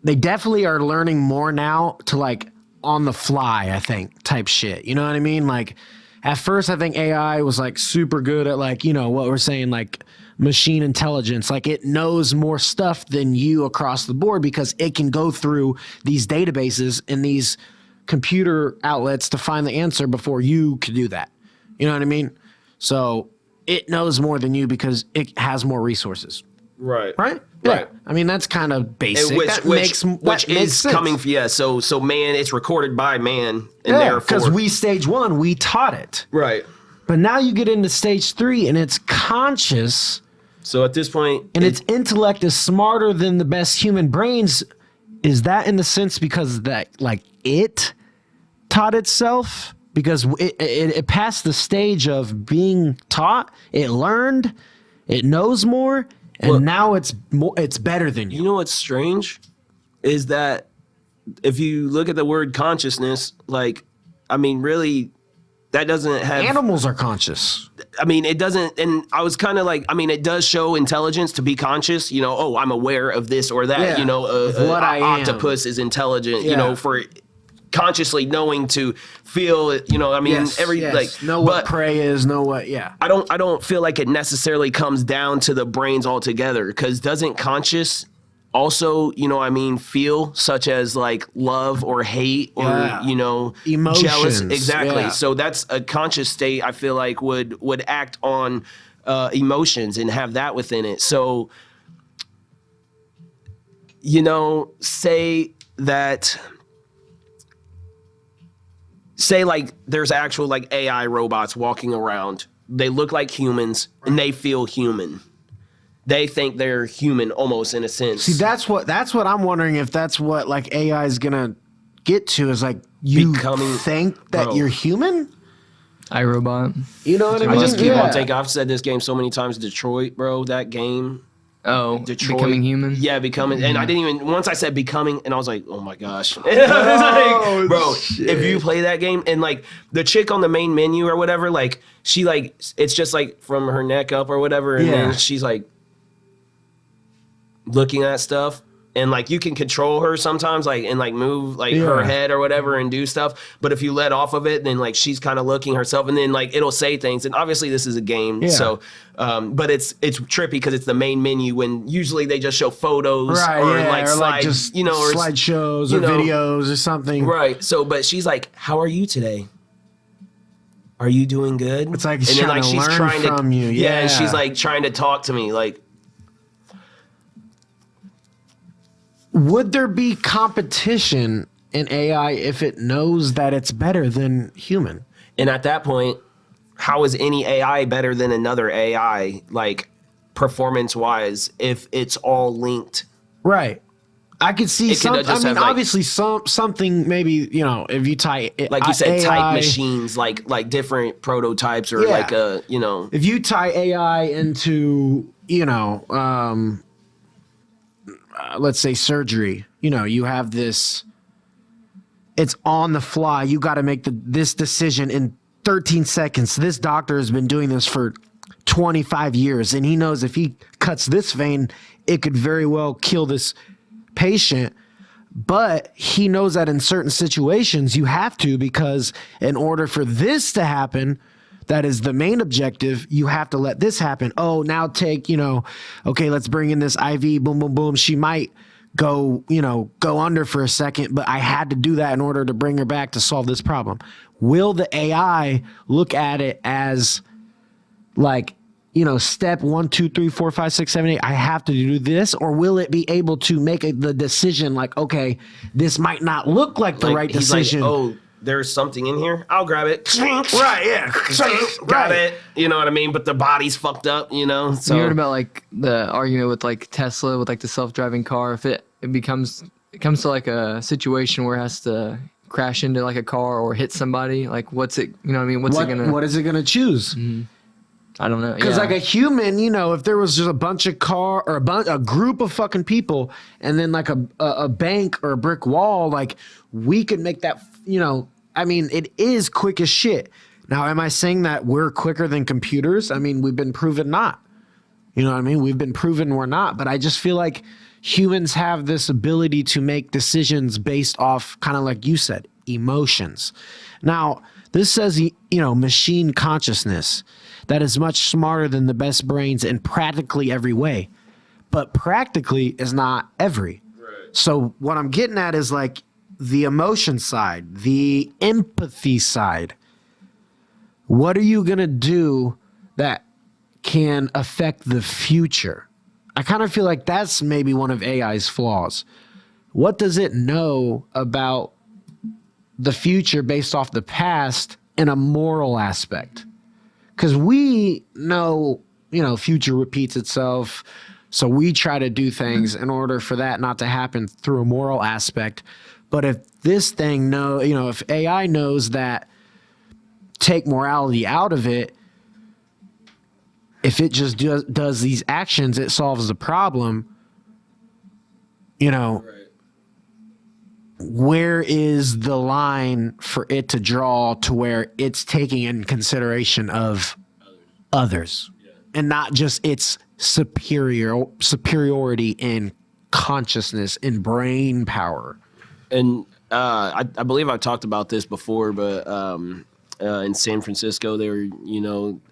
[SPEAKER 3] they definitely are learning more now to, like, on the fly, I think, type shit. You know what I mean? Like, at first I think AI was like super good at, like, what we're saying, like machine intelligence. Like, it knows more stuff than you across the board because it can go through these databases and these computer outlets to find the answer before you could do that. You know what I mean? So it knows more than you because it has more resources.
[SPEAKER 1] Right.
[SPEAKER 3] Right?
[SPEAKER 1] Right.
[SPEAKER 3] Yeah. I mean, that's kind of basic.
[SPEAKER 1] Which
[SPEAKER 3] that makes
[SPEAKER 1] is
[SPEAKER 3] sense.
[SPEAKER 1] coming. Yeah. So man, it's recorded by man, and
[SPEAKER 3] Yeah,
[SPEAKER 1] therefore
[SPEAKER 3] because we stage 1, we taught it.
[SPEAKER 1] right.
[SPEAKER 3] But now you get into stage 3 and it's conscious
[SPEAKER 1] So at this point,
[SPEAKER 3] and its intellect is smarter than the best human brains. Is that in the sense because that like it taught itself? Because it passed the stage of being taught, it learned, it knows more, and now it's better than you.
[SPEAKER 1] you know what's strange is that if you look at the word consciousness, like, I mean, really, that doesn't have.
[SPEAKER 3] Animals are conscious.
[SPEAKER 1] I mean, it doesn't. And I was kind of like, I mean, it does show intelligence to be conscious. You know, oh, I'm aware of this or that.
[SPEAKER 3] Yeah,
[SPEAKER 1] You know,
[SPEAKER 3] of what I am.
[SPEAKER 1] octopus is intelligent. You
[SPEAKER 3] Yeah.
[SPEAKER 1] know, for consciously knowing to feel it. You know, I mean, like
[SPEAKER 3] know what prey is, know what, yeah.
[SPEAKER 1] I don't feel like it necessarily comes down to the brains altogether, because doesn't conscious also, you know, I mean, feel such as like love or hate or,
[SPEAKER 3] Yeah.
[SPEAKER 1] you know,
[SPEAKER 3] Emotions,
[SPEAKER 1] jealous. Exactly.
[SPEAKER 3] yeah.
[SPEAKER 1] So that's a conscious state, I feel like would act on emotions and have that within it. So, you know, say like there's actual like AI robots walking around. They look like humans and they feel human. They think they're human almost in a sense.
[SPEAKER 3] See, that's what I'm wondering if that's what like AI is gonna get to, is like you
[SPEAKER 1] Becoming-
[SPEAKER 3] think that
[SPEAKER 1] Bro.
[SPEAKER 3] you're human?
[SPEAKER 4] iRobot.
[SPEAKER 3] You know what I
[SPEAKER 1] I
[SPEAKER 3] mean?
[SPEAKER 1] just keep
[SPEAKER 3] Yeah.
[SPEAKER 1] on taking. I've said this game so many times. Detroit, bro. That game.
[SPEAKER 4] Oh,
[SPEAKER 1] Detroit.
[SPEAKER 4] becoming human.
[SPEAKER 1] Yeah, becoming. And I didn't even. Once I said becoming, and I was like, oh my gosh. I was like, bro, if you play that game and like the chick on the main menu or whatever, like she like it's just like from her neck up or whatever, and
[SPEAKER 3] Yeah.
[SPEAKER 1] then she's like looking at stuff. And like you can control her sometimes, like and like move like her
[SPEAKER 3] Yeah.
[SPEAKER 1] head or whatever and do stuff. But if you let off of it, then like she's kind of looking herself, and then like it'll say things. And obviously this is a game,
[SPEAKER 3] Yeah.
[SPEAKER 1] so but it's trippy because it's the main menu when usually they just show photos
[SPEAKER 3] Right,
[SPEAKER 1] or
[SPEAKER 3] yeah,
[SPEAKER 1] like
[SPEAKER 3] or
[SPEAKER 1] slide,
[SPEAKER 3] like just
[SPEAKER 1] you know, or
[SPEAKER 3] slideshows
[SPEAKER 1] you
[SPEAKER 3] or
[SPEAKER 1] know,
[SPEAKER 3] videos or something.
[SPEAKER 1] right. So, but she's like, "How are you today? Are you doing good?"
[SPEAKER 3] It's like she's trying to learn from you,
[SPEAKER 1] and
[SPEAKER 3] yeah.
[SPEAKER 1] she's like trying to talk to me, like.
[SPEAKER 3] Would there be competition in AI if it knows that it's better than human?
[SPEAKER 1] And at that point, how is any AI better than another AI, like performance wise, if it's all linked?
[SPEAKER 3] Right. I could see
[SPEAKER 1] It could
[SPEAKER 3] some. I
[SPEAKER 1] just
[SPEAKER 3] mean,
[SPEAKER 1] have, like-
[SPEAKER 3] obviously, something maybe, you know, if you tie
[SPEAKER 1] Like you said, type
[SPEAKER 3] AI
[SPEAKER 1] machines, like different prototypes or
[SPEAKER 3] Yeah.
[SPEAKER 1] like a, you know.
[SPEAKER 3] If you tie AI into, you know, let's say surgery, you know, you have this, it's on the fly. You got to make this decision in 13 seconds. This doctor has been doing this for 25 years, and he knows if he cuts this vein, it could very well kill this patient. But he knows that in certain situations you have to, because in order for this to happen, that is the main objective, you have to let this happen. Oh, now take, you know, okay, let's bring in this IV, boom, boom, boom. She might go under for a second, but I had to do that in order to bring her back to solve this problem. Will the AI look at it as like, you know, step 1, 2, 3, 4, 5, 6, 7, 8, I have to do this? Or will it be able to make the decision like, okay, this might not look like the
[SPEAKER 1] Like,
[SPEAKER 3] right
[SPEAKER 1] he's
[SPEAKER 3] decision.
[SPEAKER 1] like, oh, there's something in here. I'll grab it.
[SPEAKER 3] Right, yeah.
[SPEAKER 1] Got it. You know what I mean? But the body's fucked up, you know? So
[SPEAKER 4] You heard about like the argument with like Tesla with like the self-driving car. If it comes to like a situation where it has to crash into like a car or hit somebody, like what's it? You know what I mean?
[SPEAKER 3] What is it gonna choose?
[SPEAKER 4] I don't know.
[SPEAKER 3] Because
[SPEAKER 4] Yeah.
[SPEAKER 3] like a human, you know, if there was just a bunch of a group of fucking people, and then like a bank or a brick wall, like we could make that. You know, I mean, it is quick as shit. Now, am I saying that we're quicker than computers? I mean, we've been proven not. You know what I mean? We've been proven we're not. But I just feel like humans have this ability to make decisions based off, kind of like you said, emotions. Now, this says, you know, machine consciousness that is much smarter than the best brains in practically every way. But practically is not every. Right. So what I'm getting at is like the emotion side, the empathy side. What are you going to do that can affect the future? I kind of feel like that's maybe one of AI's flaws. What does it know about the future based off the past in a moral aspect? because we know, future repeats itself. So we try to do things in order for that not to happen through a moral aspect. But if this thing if AI knows that, take morality out of it, if it just does these actions, it solves the problem. Where is the line for it to draw to where it's taking in consideration of others and not just its superiority in consciousness and brain power?
[SPEAKER 1] And I believe I've talked about this before, but in San Francisco, they were,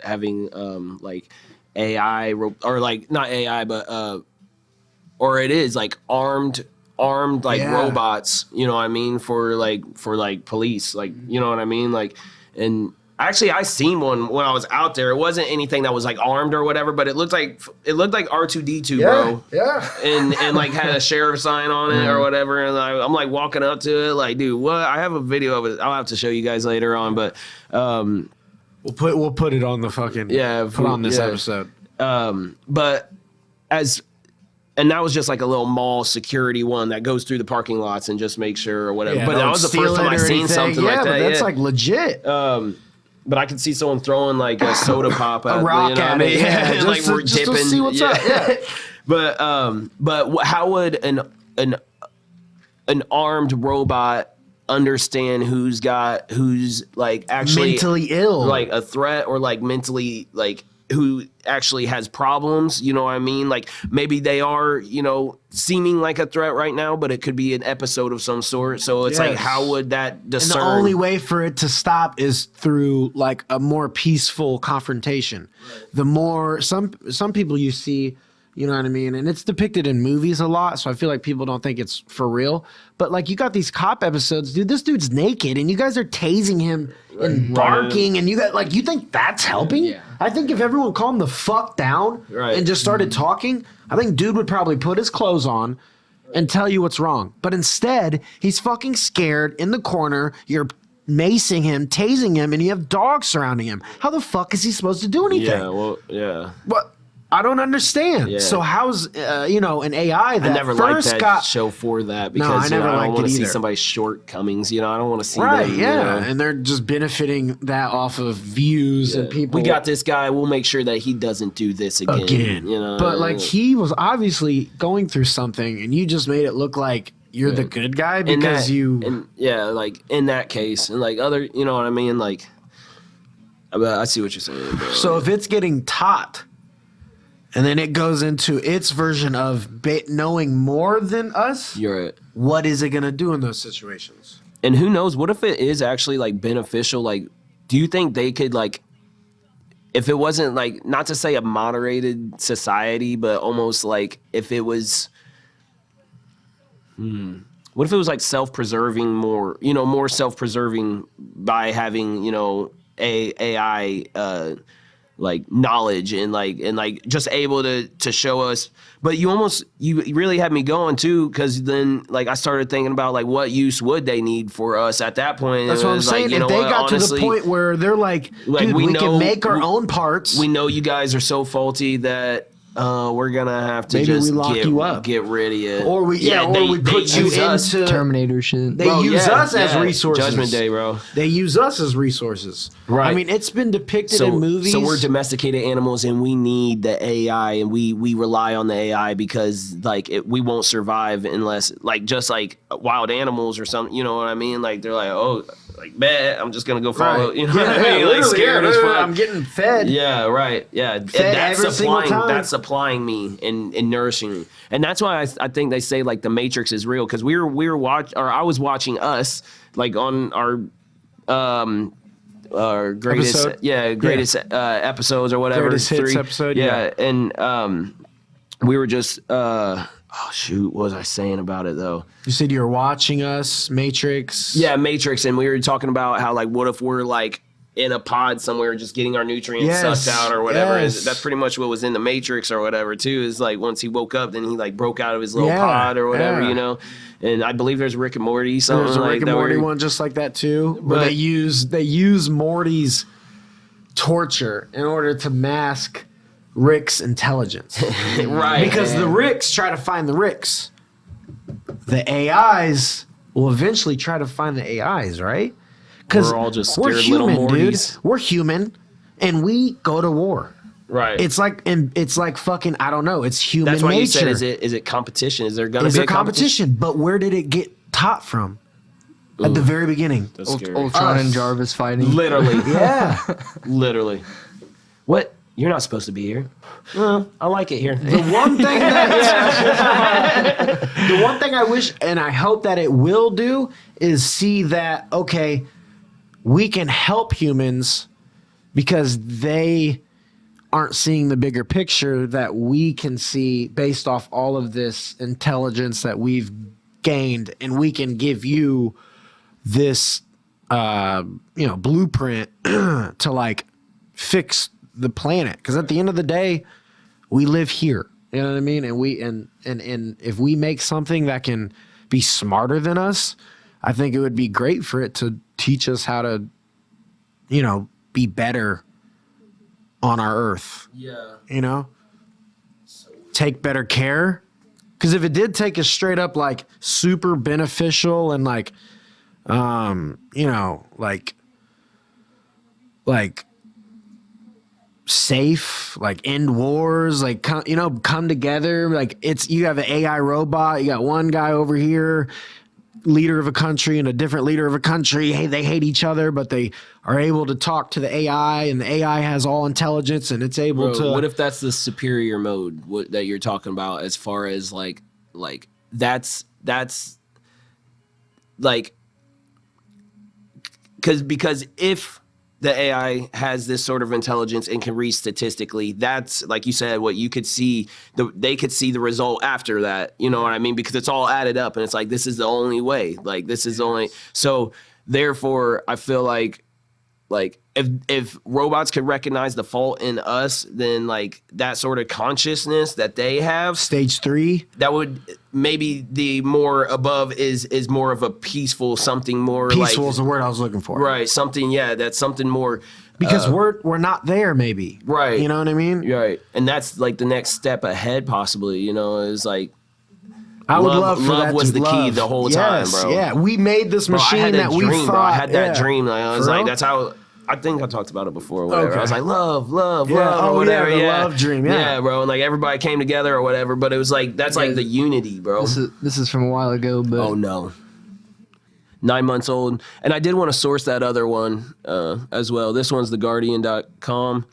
[SPEAKER 1] having like AI or like not AI, but or it is like armed like robots, you know what I mean, for police, like, you know what I mean, like. And actually I seen one when I was out there. It wasn't anything that was like armed or whatever, but it looked like R2D2, bro.
[SPEAKER 3] Yeah.
[SPEAKER 1] And like had a sheriff sign on it or whatever, and I'm like walking up to it like, dude, what? I have a video of it. I'll have to show you guys later on, but
[SPEAKER 3] we'll put it on the fucking put on this episode.
[SPEAKER 1] But and that was just like a little mall security one that goes through the parking lots and just makes sure or whatever. But that was the first time I seen something like that.
[SPEAKER 3] But that's like legit.
[SPEAKER 1] But I could see someone throwing like a soda pop at
[SPEAKER 3] a rock at it. Yeah,
[SPEAKER 1] and like we're
[SPEAKER 3] just
[SPEAKER 1] dipping.
[SPEAKER 3] to see what's up. Yeah.
[SPEAKER 1] But how would an armed robot understand who's like actually
[SPEAKER 3] mentally ill,
[SPEAKER 1] like a threat, or like mentally like who actually has problems, you know what I mean? Like maybe they are, seeming like a threat right now, but it could be an episode of some sort. So it's like, how would that discern?
[SPEAKER 3] And the only way for it to stop is through like a more peaceful confrontation. Right. The more some people you see, you know what I mean? And it's depicted in movies a lot, so I feel like people don't think it's for real. But like you got these cop episodes, dude, this dude's naked and you guys are tasing him and barking, and you think that's helping? Yeah. I think if everyone calmed the fuck down and just started talking, I think dude would probably put his clothes on and tell you what's wrong. But instead, he's fucking scared in the corner. You're macing him, tasing him, and you have dogs surrounding him. How the fuck is he supposed to do anything?
[SPEAKER 1] Yeah, well, yeah.
[SPEAKER 3] What? I don't understand. Yeah. So how's an AI that
[SPEAKER 1] I never
[SPEAKER 3] first
[SPEAKER 1] liked that show for that, because I don't want to see somebody's shortcings. I don't want to see them.
[SPEAKER 3] Yeah, and they're just benefiting that off of views and people.
[SPEAKER 1] We got this guy. We'll make sure that he doesn't do this again.
[SPEAKER 3] But like he was obviously going through something, and you just made it look like you're the good guy because
[SPEAKER 1] like in that case, and like other, you know what I mean? Like, I see what you're saying. Bro.
[SPEAKER 3] So if it's getting taught, and then it goes into its version of knowing more than us.
[SPEAKER 1] You're right.
[SPEAKER 3] What is it going to do in those situations?
[SPEAKER 1] And who knows? What if it is actually like beneficial? Like, do you think they could like, if it wasn't like, not to say a moderated society, but almost like if it was, what if it was like self-preserving more, more self-preserving by having, AI, like knowledge and just able to show us. But you really had me going too, because then like I started thinking about like what use would they need for us at that point.
[SPEAKER 3] That's what I'm saying. If they got to the point where they're like, dude, we can make our own parts.
[SPEAKER 1] We know you guys are so faulty that we're gonna have to
[SPEAKER 3] maybe
[SPEAKER 1] just
[SPEAKER 3] we lock you up.
[SPEAKER 1] Get rid of you,
[SPEAKER 3] or we put you into
[SPEAKER 4] Terminator shit.
[SPEAKER 3] They use us as resources.
[SPEAKER 1] Judgment Day, bro.
[SPEAKER 3] They use us as resources. Right. I mean, it's been depicted in movies.
[SPEAKER 1] So we're domesticated animals, and we need the AI, and we rely on the AI because like we won't survive unless like just like wild animals or something. You know what I mean? Like they're like, oh, like bet I'm just gonna go follow. You know what I mean? Like scared as fuck.
[SPEAKER 3] I'm getting fed.
[SPEAKER 1] Yeah, right. Yeah, that's supplying me and nourishing me, and that's why I think they say like the Matrix is real, because I was watching Us like on our greatest episodes or whatever,
[SPEAKER 3] greatest hits episode.
[SPEAKER 1] Yeah, and we were just oh shoot, what was I saying about it though?
[SPEAKER 3] You said you were watching Us, Matrix.
[SPEAKER 1] Yeah, Matrix, and we were talking about how like what if we're like in a pod somewhere just getting our nutrients sucked out or whatever.
[SPEAKER 3] Yes.
[SPEAKER 1] That's pretty much what was in the Matrix or whatever too, is like once he woke up, then he like broke out of his little pod or whatever, And I believe there's Rick and Morty, something
[SPEAKER 3] there's a
[SPEAKER 1] like
[SPEAKER 3] Rick and Morty one just like that too, where they use Morty's torture in order to mask Rick's intelligence.
[SPEAKER 1] Right.
[SPEAKER 3] Because the Ricks try to find the Ricks. The AIs will eventually try to find the AIs, right? Because
[SPEAKER 1] We're all just
[SPEAKER 3] we're
[SPEAKER 1] scared little
[SPEAKER 3] human, dude.
[SPEAKER 1] Mortys.
[SPEAKER 3] We're human, and we go to war.
[SPEAKER 1] Right.
[SPEAKER 3] It's like fucking, I don't know. It's human
[SPEAKER 1] That's why
[SPEAKER 3] nature.
[SPEAKER 1] you said, is it competition? Is there gonna
[SPEAKER 3] Is
[SPEAKER 1] be
[SPEAKER 3] there
[SPEAKER 1] a competition?
[SPEAKER 3] competition? But where did it get taught from? At the very beginning.
[SPEAKER 1] That's scary.
[SPEAKER 4] Ultron and
[SPEAKER 3] Us.
[SPEAKER 4] Jarvis fighting.
[SPEAKER 1] Literally.
[SPEAKER 3] Yeah.
[SPEAKER 1] Literally. What? You're not supposed to be here. I like it here.
[SPEAKER 3] The one thing that the one thing I wish and I hope that it will do is see that, okay, we can help humans because they aren't seeing the bigger picture that we can see based off all of this intelligence that we've gained, and we can give you this blueprint to like fix the planet, because at the end of the day we live here, you know what I mean, and we and if we make something that can be smarter than us, I think it would be great for it to teach us how to be better on our earth, take better care. Because if it did take us straight up like super beneficial and like safe, like end wars, like come together, like you have an AI robot, you got one guy over here, leader of a country, and a different leader of a country. Hey, they hate each other, but they are able to talk to the AI, and the AI has all intelligence, and it's able to.
[SPEAKER 1] What if that's the superior mode that you're talking about? As far as like that's like because if the AI has this sort of intelligence and can read statistically, that's like you said, what you could see, they could see the result after that. You know what I mean? Because it's all added up, and it's like, this is the only way. Like, this is the only. So therefore, I feel like if robots could recognize the fault in us, then like that sort of consciousness that they have,
[SPEAKER 3] Stage 3.
[SPEAKER 1] that would maybe the more above is more of a peaceful something more
[SPEAKER 3] Peaceful
[SPEAKER 1] like,
[SPEAKER 3] is the word I was looking for.
[SPEAKER 1] right, something, yeah, that's something more
[SPEAKER 3] Because we're not there, maybe.
[SPEAKER 1] right,
[SPEAKER 3] You know what I mean?
[SPEAKER 1] right, and that's like the next step ahead possibly, is like
[SPEAKER 3] I would
[SPEAKER 1] Love-
[SPEAKER 3] love for
[SPEAKER 1] love
[SPEAKER 3] that
[SPEAKER 1] was
[SPEAKER 3] to
[SPEAKER 1] the key
[SPEAKER 3] love.
[SPEAKER 1] the whole time,
[SPEAKER 3] Yes,
[SPEAKER 1] bro.
[SPEAKER 3] Yeah, we made this
[SPEAKER 1] bro, I
[SPEAKER 3] machine
[SPEAKER 1] had that
[SPEAKER 3] we
[SPEAKER 1] dream,
[SPEAKER 3] thought.
[SPEAKER 1] bro. I had that
[SPEAKER 3] yeah.
[SPEAKER 1] dream. Like, I was
[SPEAKER 3] For
[SPEAKER 1] like,
[SPEAKER 3] real?
[SPEAKER 1] that's how. I think I talked about it before. Or whatever.
[SPEAKER 3] Okay.
[SPEAKER 1] I was like, love,
[SPEAKER 3] Yeah.
[SPEAKER 1] or
[SPEAKER 3] Oh,
[SPEAKER 1] whatever.
[SPEAKER 3] yeah, the love dream, yeah.
[SPEAKER 1] bro. And like everybody came together or whatever. But it was like that's like the unity, bro.
[SPEAKER 4] This is from a while ago, but
[SPEAKER 1] Oh no. 9 months old. And I did want to source that other one as well. This one's theguardian.com.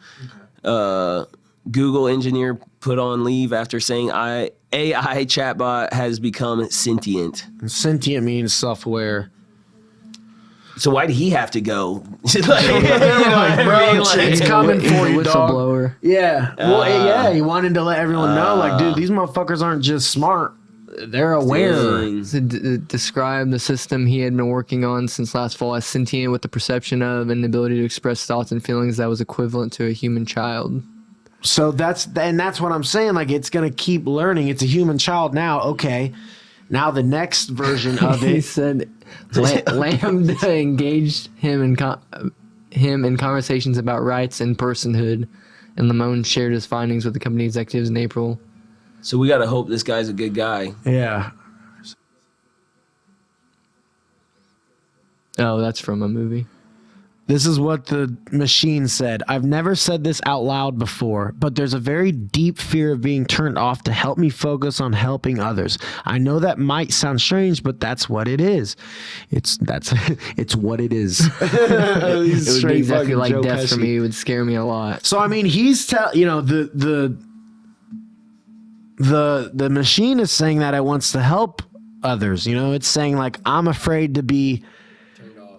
[SPEAKER 1] Google engineer put on leave after saying AI chatbot has become sentient.
[SPEAKER 3] Sentient means self-aware.
[SPEAKER 1] So why did he have to go? Like, you know,
[SPEAKER 3] bro,
[SPEAKER 1] what I mean?
[SPEAKER 3] it's
[SPEAKER 1] Like,
[SPEAKER 3] coming
[SPEAKER 4] he's
[SPEAKER 3] for
[SPEAKER 4] a
[SPEAKER 3] you, dog.
[SPEAKER 4] whistleblower.
[SPEAKER 3] Yeah. Well, yeah, he wanted to let everyone know, like, dude, these motherfuckers aren't just smart. They're aware.
[SPEAKER 1] dang.
[SPEAKER 4] To describe the system he had been working on since last fall as sentient with the perception of and the ability to express thoughts and feelings that was equivalent to a human child.
[SPEAKER 3] So that's what I'm saying. Like, it's going to keep learning. It's a human child now. Okay. Now the next version of
[SPEAKER 4] He
[SPEAKER 3] it.
[SPEAKER 4] said Lambda engaged him in conversations about rights and personhood, and Lamone shared his findings with the company executives in April.
[SPEAKER 1] So we got to hope this guy's a good guy.
[SPEAKER 3] Yeah.
[SPEAKER 4] Oh, that's from a movie.
[SPEAKER 3] This is what the machine said. I've never said this out loud before, but there's a very deep fear of being turned off to help me focus on helping others. I know that might sound strange, but that's what it is. It's what it is.
[SPEAKER 4] It would be exactly like death for me. It would scare me a lot.
[SPEAKER 3] So I mean, he's the machine is saying that it wants to help others. It's saying like, I'm afraid to be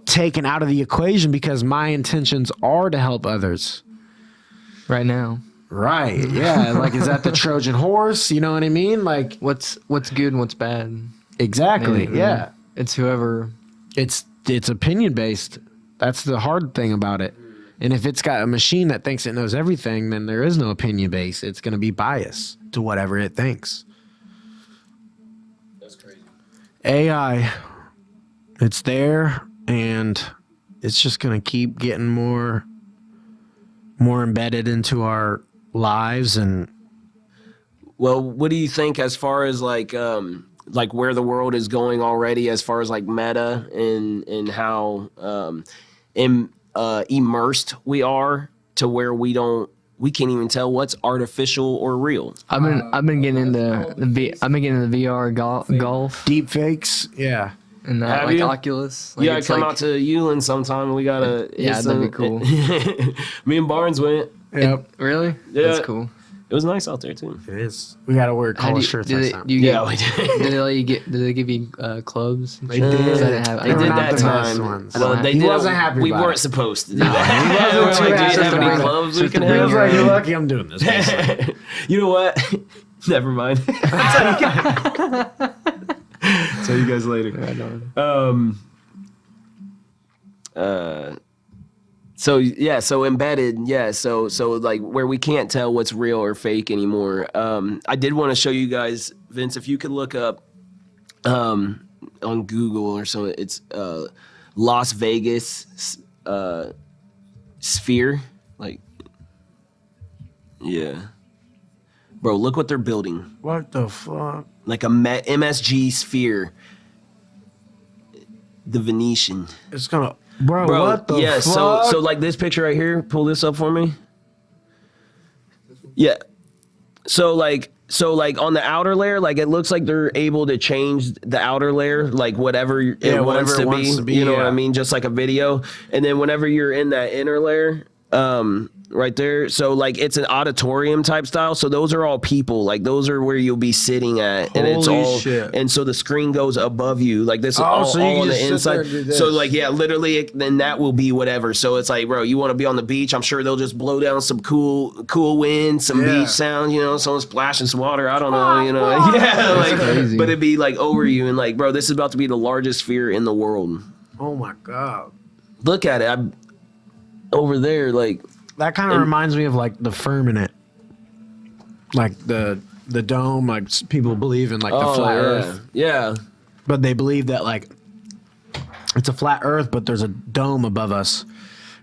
[SPEAKER 3] taken out of the equation because my intentions are to help others.
[SPEAKER 4] Right now.
[SPEAKER 3] Right. Yeah. Like, is that the Trojan horse? You know what I mean? Like,
[SPEAKER 4] What's good and what's bad?
[SPEAKER 3] exactly.
[SPEAKER 4] Maybe.
[SPEAKER 3] Yeah.
[SPEAKER 4] It's whoever.
[SPEAKER 3] It's opinion based. That's the hard thing about it. And if it's got a machine that thinks it knows everything, then there is no opinion base. It's going to be biased to whatever it thinks.
[SPEAKER 1] That's crazy.
[SPEAKER 3] AI, it's there, and it's just going to keep getting more more embedded into our lives. And
[SPEAKER 1] Well, what do you think as far as like where the world is going already, as far as like meta and how immersed we are to where we can't even tell what's artificial or real.
[SPEAKER 4] I've been getting into the VR golf
[SPEAKER 3] deep fakes, yeah.
[SPEAKER 4] and that,
[SPEAKER 1] Have
[SPEAKER 4] like
[SPEAKER 1] you?
[SPEAKER 4] Oculus. Like,
[SPEAKER 1] Yeah,
[SPEAKER 4] it's
[SPEAKER 1] come
[SPEAKER 4] like-
[SPEAKER 1] out to Uland sometime. We gotta.
[SPEAKER 4] Yeah, that'd be cool.
[SPEAKER 1] Me and Barnes went.
[SPEAKER 3] Yep,
[SPEAKER 4] Really?
[SPEAKER 1] Yeah.
[SPEAKER 4] That's cool.
[SPEAKER 1] It was nice out there too.
[SPEAKER 3] it is. We gotta wear
[SPEAKER 4] How
[SPEAKER 3] color
[SPEAKER 4] do you,
[SPEAKER 3] shirts
[SPEAKER 4] do
[SPEAKER 3] next
[SPEAKER 4] they,
[SPEAKER 3] time.
[SPEAKER 4] do you
[SPEAKER 1] Yeah,
[SPEAKER 4] get,
[SPEAKER 1] we did.
[SPEAKER 4] did they let you get? Did they give you clubs? and
[SPEAKER 3] They
[SPEAKER 4] shit?
[SPEAKER 3] did.
[SPEAKER 4] 'Cause I didn't have.
[SPEAKER 1] They
[SPEAKER 3] They were
[SPEAKER 1] did
[SPEAKER 3] not
[SPEAKER 1] that
[SPEAKER 3] the best
[SPEAKER 1] time.
[SPEAKER 3] ones.
[SPEAKER 1] Well, they
[SPEAKER 3] He
[SPEAKER 1] did.
[SPEAKER 3] wasn't happy
[SPEAKER 1] We
[SPEAKER 3] about
[SPEAKER 1] weren't
[SPEAKER 3] it.
[SPEAKER 1] supposed to do that.
[SPEAKER 3] he
[SPEAKER 1] We're
[SPEAKER 3] wasn't
[SPEAKER 1] like,
[SPEAKER 3] too
[SPEAKER 1] do you have
[SPEAKER 3] happy
[SPEAKER 1] any
[SPEAKER 3] about it.
[SPEAKER 1] clubs we
[SPEAKER 4] Just
[SPEAKER 1] can
[SPEAKER 4] to
[SPEAKER 3] He
[SPEAKER 4] bring
[SPEAKER 3] was
[SPEAKER 1] have?
[SPEAKER 3] like, "You're lucky I'm doing this." basically.
[SPEAKER 1] You know what? Never mind. Tell you guys later. So yeah, so embedded, yeah, so like where we can't tell what's real or fake anymore. I did want to show you guys, Vince, if you could look up on Google or so, it's Las Vegas Sphere, like, yeah, bro, look what they're building.
[SPEAKER 3] What the fuck?
[SPEAKER 1] Like a MSG Sphere, the Venetian.
[SPEAKER 3] It's gonna, bro.
[SPEAKER 1] Bro,
[SPEAKER 3] What the
[SPEAKER 1] yeah,
[SPEAKER 3] fuck?
[SPEAKER 1] so like this picture right here, pull this up for me. Yeah. So like on the outer layer, like it looks like they're able to change the outer layer, like whatever it wants
[SPEAKER 3] whatever it wants to be,
[SPEAKER 1] you know what
[SPEAKER 3] yeah.
[SPEAKER 1] I mean? Just like a video. And then whenever you're in that inner layer, right there, so like it's an auditorium type style, so those are all people, like those are where you'll be sitting at, and it's
[SPEAKER 3] Holy
[SPEAKER 1] all
[SPEAKER 3] shit.
[SPEAKER 1] and so the screen goes above you, like this is all
[SPEAKER 3] so you can
[SPEAKER 1] on
[SPEAKER 3] just
[SPEAKER 1] the
[SPEAKER 3] sit
[SPEAKER 1] inside,
[SPEAKER 3] there and do this.
[SPEAKER 1] so like yeah, literally then that will be whatever. So it's like, bro, you want to be on the beach, I'm sure they'll just blow down some cool wind, some
[SPEAKER 3] Yeah.
[SPEAKER 1] beach sound, you know, someone splashing some water, I don't know, you know. Yeah, like
[SPEAKER 4] crazy.
[SPEAKER 1] but it'd be like over you, and like, bro, this is about to be the largest sphere in the world.
[SPEAKER 3] Oh my god.
[SPEAKER 1] Look at it. I'm over there, like,
[SPEAKER 3] That kind of reminds me of like the firmament, like the dome. Like people believe in like the flat
[SPEAKER 1] yeah.
[SPEAKER 3] Earth,
[SPEAKER 1] Yeah.
[SPEAKER 3] but they believe that like it's a flat Earth, but there's a dome above us,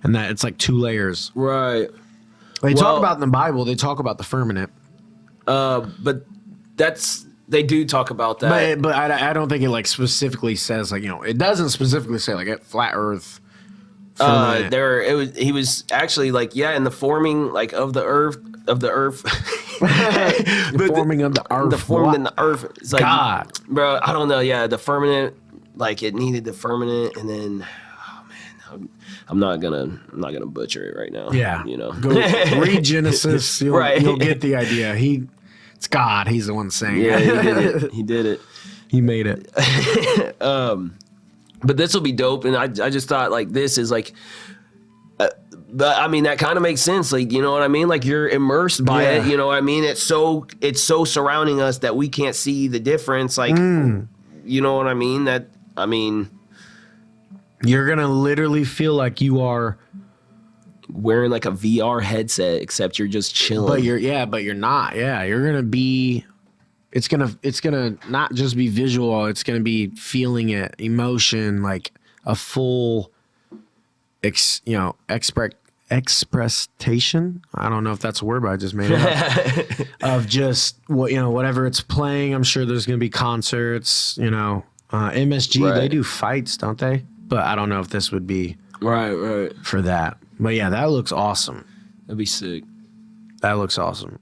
[SPEAKER 3] and that it's like two layers.
[SPEAKER 1] Right.
[SPEAKER 3] They
[SPEAKER 1] Well-
[SPEAKER 3] talk about in the Bible. They talk about the firmament,
[SPEAKER 1] But they do talk about that.
[SPEAKER 3] but I don't think it like specifically says like, you know, it doesn't specifically say like a flat Earth. Firmament.
[SPEAKER 1] He was actually like, yeah, in the forming like of the earth
[SPEAKER 3] The forming of the Earth.
[SPEAKER 1] the forming
[SPEAKER 3] What?
[SPEAKER 1] in the earth. It's like,
[SPEAKER 3] God.
[SPEAKER 1] bro, I don't know. Yeah, the firmament, like it needed the firmament, and then, oh man, I'm not gonna butcher it right now.
[SPEAKER 3] Yeah,
[SPEAKER 1] you know.
[SPEAKER 3] Go read Genesis. You'll,
[SPEAKER 1] Right.
[SPEAKER 3] you'll get the idea. It's God. He's the one saying
[SPEAKER 1] Yeah,
[SPEAKER 3] it.
[SPEAKER 1] he did it. He did it.
[SPEAKER 3] He made it.
[SPEAKER 1] But this will be dope, and I just thought like this is like, but I mean that kind of makes sense, like, you know what I mean, like you're immersed by it,
[SPEAKER 3] Yeah.
[SPEAKER 1] you know what I mean, it's so surrounding us that we can't see the difference, like, you know what I mean, that I mean
[SPEAKER 3] You're gonna literally feel like you are,
[SPEAKER 1] wearing like a VR headset, except you're just chilling.
[SPEAKER 3] but you're not. Yeah, you're gonna be. It's gonna not just be visual. It's gonna be feeling it, emotion, like a full, expression. I don't know if that's a word, but I just made it up. Of just whatever it's playing. I'm sure there's gonna be concerts. MSG,
[SPEAKER 1] Right.
[SPEAKER 3] they do fights, don't they? But I don't know if this would be
[SPEAKER 1] right,
[SPEAKER 3] for that. But yeah, that looks awesome.
[SPEAKER 1] that'd be sick.
[SPEAKER 3] That looks awesome.